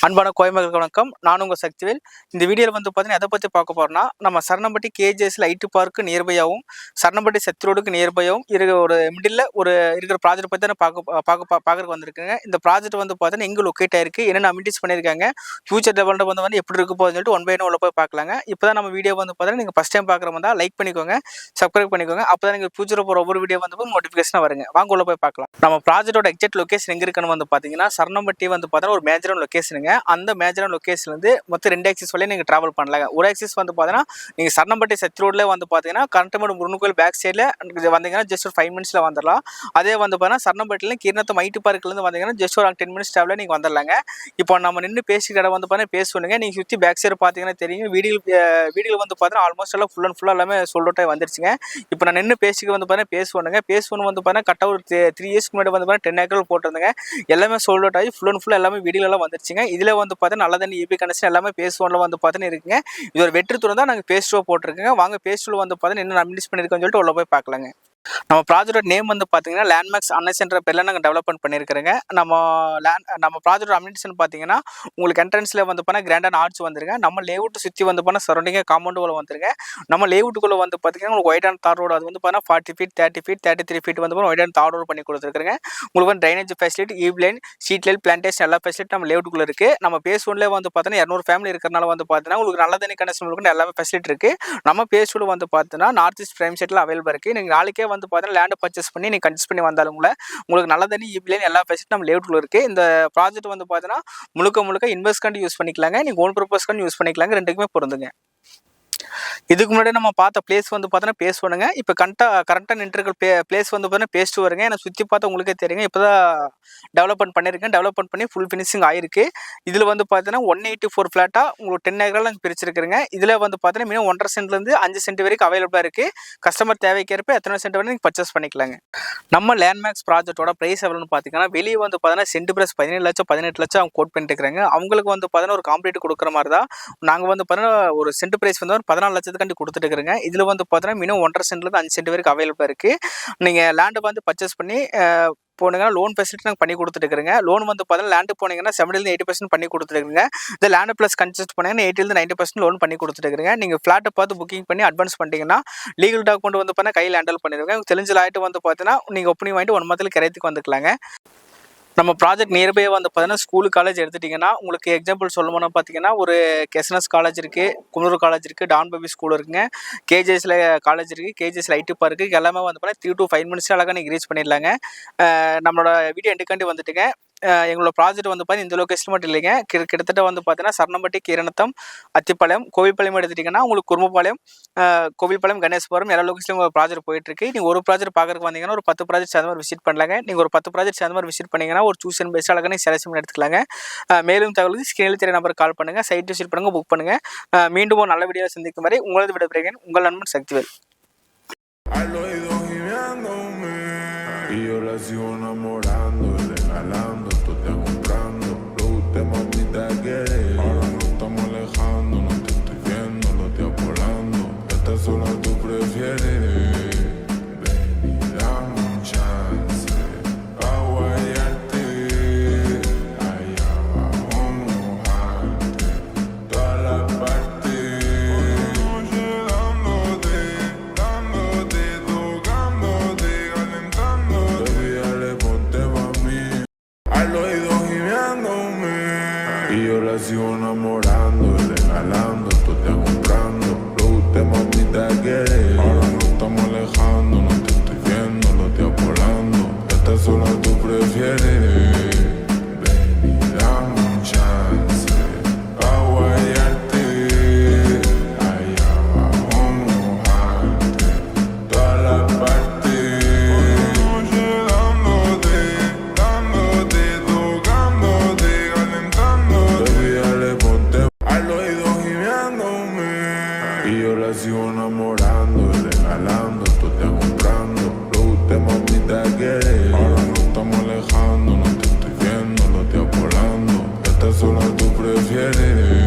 அன்பான கோயம்பேடு வணக்கம். நான் உங்கள் சக்திவேல். இந்த வீடியோவில் பார்த்தீங்கன்னா எதை பற்றி பார்க்க போகிறோம்னா, நம்ம சரணம்பட்டி கேஜிஎஸ்ல ஐடி பார்க்கு நியர்பையாகவும் சரணம்பட்டி சத்தி ரோடுக்கு நியர்பையாகவும் ஒரு மிடில் இருக்கிற ப்ராஜெக்ட் பற்றி தான் பார்க்கறதுக்கு வந்திருக்குங்க. இந்த ப்ராஜெக்ட் பார்த்தீங்கன்னா எங்கே லொக்கேட் ஆயிருக்கு, என்னென்ன அமினிட்டிஸ் பண்ணியிருக்காங்க, ஃபியூச்சர் டெவலப்மெண்ட் வந்து எப்படி இருக்க போகுதுன்னு சொல்லிட்டு ஒன் பை ஒன் உள்ள போய் பார்க்கலாங்க. இப்போ தான் நம்ம வீடியோ பார்த்தீங்கன்னா நீங்கள் ஃபஸ்ட் டைம் பார்க்குற மாதிரி லைக் பண்ணிக்கோங்க, சப்ஸ்கிரைப் பண்ணிக்கோங்க. அப்போ தான் நீங்கள் ஃபியூச்சர் போகிற ஒவ்வொரு வீடியோ நோட்டிஃபிகேஷனாக வருங்க. வாங்க உள்ள போய் பார்க்கலாம். நம்ம ப்ராஜெக்டோட எக்ஸாக்ட் லொக்கேஷன் எங்கே இருக்குன்னு பார்த்தீங்கன்னா சரணம்பட்டி பார்த்தீங்கன்னா ஒரு மேஜரான லொக்கேஷனுங்க. அந்த மேஜரான லொகேஷன்ல இருந்து மொத்தம் 2 ஆக்சிஸ் வழியா நீங்க டிராவல் பண்ணலாங்க. ஒரு ஆக்சிஸ் பாத்தீங்கன்னா நீங்க சரணம்பட்டி சத்தி ரோட்ல பாத்தீங்கன்னா கரண்டமேடு முருகன் கோயில் பேக் சைடுல வந்தீங்கன்னா ஜஸ்ட் ஒரு 5 மினிட்ஸ்ல வந்துடலாம். அதே பாத்தீங்கன்னா சரணம்பட்டில கீரனத்தம் ஐடி பார்க்ல இருந்து வந்தீங்கன்னா ஜஸ்ட் ஒரு 10 மினிட்ஸ் டிராவல்ல நீங்க வந்துடலாங்க. இப்போ நம்ம நின்று பேசிக்கிற பாத்தீங்கன்னா பேசுவீங்க. நீங்க சுத்தி பேக் சைடு பாத்தீங்கன்னா தெரியும். வீடியோ பாத்தீங்கன்னா ஆல்மோஸ்ட் எல்லாம் ஃபுல் அண்ட் ஃபுல்லா எல்லாமே சோல்ட் அவுட் ஆகி வந்துருச்சுங்க. இப்போ நான் நின்று பேசிக்க பாத்தீங்கன்னா பேசுவணும் பாத்தீங்கன்னா கரெக்டா ஒரு 3 இயர்ஸ்க்கு முன்னாடி பாத்தீங்கன்னா 10 ஏக்கர் போட்டிருந்தேங்க. எல்லாமே சோல்ட் அவுட் ஆகி ஃபுல் அண்ட் ஃபுல் எல்லாமே வீடியோ எல்லாம் வந்துருச்சுங்க. இதுல பார்த்தீங்கன்னா நல்ல தண்ணி ஏபி கனெக்ஷன் எல்லாமே பேசுவோம்ல பார்த்தீங்கன்னா இருக்குங்க. இது ஒரு வெற்றி துறை தான் நாங்கள் பேஸ்டோ போட்டிருக்கோங்க. வாங்க பேஸ்டோவில் பார்த்தீங்கன்னா என்ன அப்டேட் பண்ணியிருக்கோன்னு சொல்லிட்டு உள்ள போய் பார்க்கலாங்க. நம்ம ப்ராஜெக்டோட நேம் பார்த்தீங்கன்னா லேண்ட்மார்க்ஸ் அன்னஸ் பேர்ல நாங்கள் டெவலப்மெண்ட் பண்ணியிருக்கிறோங்க. நம்ம ப்ராஜெக்ட் அம்யூனிட்டிஸ் பார்த்தீங்கன்னா உங்களுக்கு என்ட்ரன்ஸ்ல பார்த்தீங்கன்னா கிராண்டான ஆர்ச் வந்துருங்க. நம்ம லேஅவுட் சுற்றி பார்த்தீங்கன்னா சரௌண்டிங்காக காம்பவுண்டுக்குள்ள வந்துருங்க. நம்ம லேஅவுட்டுக்குள்ள பார்த்தீங்கன்னா உங்களுக்கு ஒயிட் தார் ரோடு அது பார்த்தீங்கன்னா 40 feet 30 feet 33 feet white tar road பண்ணி கொடுத்துருக்காங்க. உங்களுக்கு ட்ரைனேஜ் ஃபெசிலிட்டி ஈவ்லைன் சீட் லைன் பிளான்டேஷன் எல்லா ஃபெசிலிட்டி நம்ம லேஅவுட்டுக்குள்ள இருக்கு. நம்ம பேஸ் ஒன்ல பார்த்தீங்கன்னா 200 ஃபேமிலி இருக்கிறனால பார்த்தீங்கன்னா உங்களுக்கு நல்ல தண்ணி கனெக்ஷன் எல்லாமே ஃபெசிலிட்டி இருக்கு. நம்ம பேஸ் டூல பார்த்தீங்கன்னா நார்த் ஈஸ்ட் பிரைம் சைட்ல அவைலபிள் இருக்கு. நீங்க நாளைக்கே பார்த்தீங்கன்னா லேண்ட் பர்ச்சேஸ் பண்ணி நீங்க கன்சிடர் பண்ணி வந்தாலும் உங்களுக்கு நல்ல தண்ணி ஈபிலைன் எல்லா ஃபெசிலிட்டி நம்ம லேஅவுட்ல இருக்கு. இந்த ப்ராஜெக்ட் பார்த்தீங்கன்னா முழுக்க இன்வெஸ்ட்மெண்ட் யூஸ் பண்ணிக்கலாங்க. நீங்க ஓன் பர்பஸ்க்கு யூஸ் பண்ணிக்கலாங்க. ரெண்டுக்குமே பொருந்துங்க. இதுக்கு முன்னாடி நம்ம பார்த்த பிளேஸ் பார்த்தீங்கன்னா பேஸ் பண்ணுங்க. இப்போ கரெக்டாக நின்றுருக்க பிளேஸ் பார்த்தீங்கன்னா பேஸ்ட் வருங்க. ஏன்னா சுற்றி பார்த்தா உங்களுக்கே தெரியுங்க. இப்போ தான் டெவலப்மெண்ட் பண்ணியிருக்கேன். டெவலப்மெண்ட் பண்ணி ஃபுல் ஃபினிஷிங் ஆயிருக்கு. இதில் பார்த்தீங்கன்னா 184 ஃபிளாட்டாக உங்களுக்கு 10 ஏக்கரில் நாங்கள் பிரிச்சிருக்கிறேங்க. இதில் பார்த்தீங்கன்னா மினிமம் 1.5 சென்ட்லேருந்து 5 சென்ட் வரைக்கும் அவைலபிளாக இருக்குது. கஸ்டமர் தேவைக்கேற்ப எத்தனை சென்ட் வரை நீங்கள் பர்ச்சேஸ் பண்ணிக்கலாங்க. நம்ம லேண்ட்மார்க்ஸ் ப்ராஜெக்டோட ப்ரைஸ் எவ்வளோன்னு பார்த்தீங்கன்னா வெளியே பார்த்தீங்கன்னா சென்ட் பிரைஸ் 17 லட்சம் 18 லட்சம் அவங்க கோட் பண்ணிட்டு இருக்கிறாங்க. அவங்களுக்கு பார்த்தீங்கன்னா ஒரு காம்படிட்டிவ் கொடுக்குற மாதிரி தான் நாங்கள் பார்த்தீங்கன்னா ஒரு சென்ட் பிரைஸ் 14 லட்சத்துக்காண்டி கொடுத்துட்டு இருக்கிறேங்க. இதில் பார்த்தீங்கன்னா மினிமம் 1.5 சென்ட்லேருந்து 5 சென்ட் வரைக்கும் அவைலபிளாக இருக்குது. நீங்கள் லேண்டு பர்ச்சேஸ் பண்ணி போனீங்கன்னா லோன் ஃபெசிலிட்டி நாங்கள் பண்ணி கொடுத்துட்டுருக்குறேங்க. லோன் பார்த்தீங்கன்னா லேண்டு போனீங்கன்னா 70-80% பண்ணி கொடுத்துருக்குங்க. இந்த லேண்டு ப்ளஸ் கன்செஸ்ட் பண்ணீங்கன்னா 80-90% லோன் பண்ணி கொடுத்துட்டுருக்குங்க. நீங்கள் ஃப்ளாட்டை பார்த்து புக்கிங் பண்ணி அட்வான்ஸ் பண்ணிட்டீங்கன்னா லீகல் டாக்குமெண்ட் பார்த்தீங்கன்னா கையில் ஹேண்டில் பண்ணிடுவாங்க. தெரிஞ்ச லாயிட்டு பார்த்தீங்கன்னா நீங்கள் ஒப்பனிங் வாங்கிட்டு 1 மந்த்தில் கிரையத்துக்கு வந்துக்கலாங்க. நம்ம ப்ராஜெக்ட் நியர்பை பார்த்தீங்கன்னா ஸ்கூல் காலேஜ் எடுத்துட்டிங்கன்னா உங்களுக்கு எக்ஸாம்பிள் சொல்லணும்னா பார்த்தீங்கன்னா ஒரு கெஸ்னஸ் காலேஜ் இருக்குது, குன்னூர் காலேஜ் இருக்குது, டான் பேபி ஸ்கூல் இருக்குங்க, கேஜிஎஸ்ல காலேஜ் இருக்குது, கேஜிஎஸ்ல ஐடி பார்க் இருக்குது. எல்லாமே பார்த்தீங்கன்னா 3 to 5 மினிட்ஸ் அழகாக நீங்கள் ரீச் பண்ணிடலாங்க. நம்மளோட வீடியோ எண்டுக்காண்டி வந்துட்டுங்க. எங்களோட ப்ராஜெக்ட் பார்த்தீங்கன்னா இந்த லொக்கேஷன் மட்டும் இல்லைங்க. கிட்டத்தட்ட பார்த்தீங்கன்னா சரணம்பட்டி கீரனத்தம் அத்திப்பாளையம் கோவில்பாளையம் எடுத்துட்டிங்கன்னா உங்களுக்கு குருமபாளையம் கோவில்பாளையம் கணேசபுரம் எல்லா லொக்கேஷன்லையும் உங்கள் ப்ராஜெக்ட் போயிட்டு இருக்கு. நீங்கள் ஒரு ப்ராஜெக்ட் பார்க்கறதுக்கு வந்தீங்கன்னா ஒரு 10 ப்ராஜெக்ட் சேர்ந்த மாதிரி விசிட் பண்ணலாங்க. நீங்கள் ஒரு 10 ப்ராஜெக்ட் சேர்ந்த மாதிரி விசிட் பண்ணீங்கன்னா ஒரு சூஸ் அண்ட் பெஸ்ட் அழகாக நீங்கள் செலக்ஷன் பண்ணி எடுத்துக்கலாங்க. மேலும் தகவலுக்கு ஸ்கிரீனில் தெரிய நம்பருக்கு கால் பண்ணுங்கள், சைட் விசிட் பண்ணுங்கள், புக் பண்ணுங்கள். மீண்டும் ஒரு நல்ல வீடியோ சந்திக்கும் வரை உங்களது விடைபெறுகிறேன். உங்கள் நண்பன் Sakthivel. Sola tú prefieres, ven y dame un chance pa' guayarte, allá abajo mojarte, toda la parte, dándote, tocándote, calentándote, baby, dale ponte pa' mí, al oído gimiéndome, y yo la sigo enamorando y regalando, tú te comprando. Mamita quieres, ahora no estamos alejando, no te estoy viendo, lo estoy apolando. Esta sola tú prefieres, ven y dame un chance pa' guayarte, allá abajo mojarte, toda la parte, dándote, tocándote, calentándote, baby, dale ponte al oído gimiéndome. Y yo la sigo enamorando y regalando, tú te comprando. Lo usted mamita quieres, ahora no estamos alejando, no te estoy viendo, lo estoy apolando. Esta sola tú prefieres.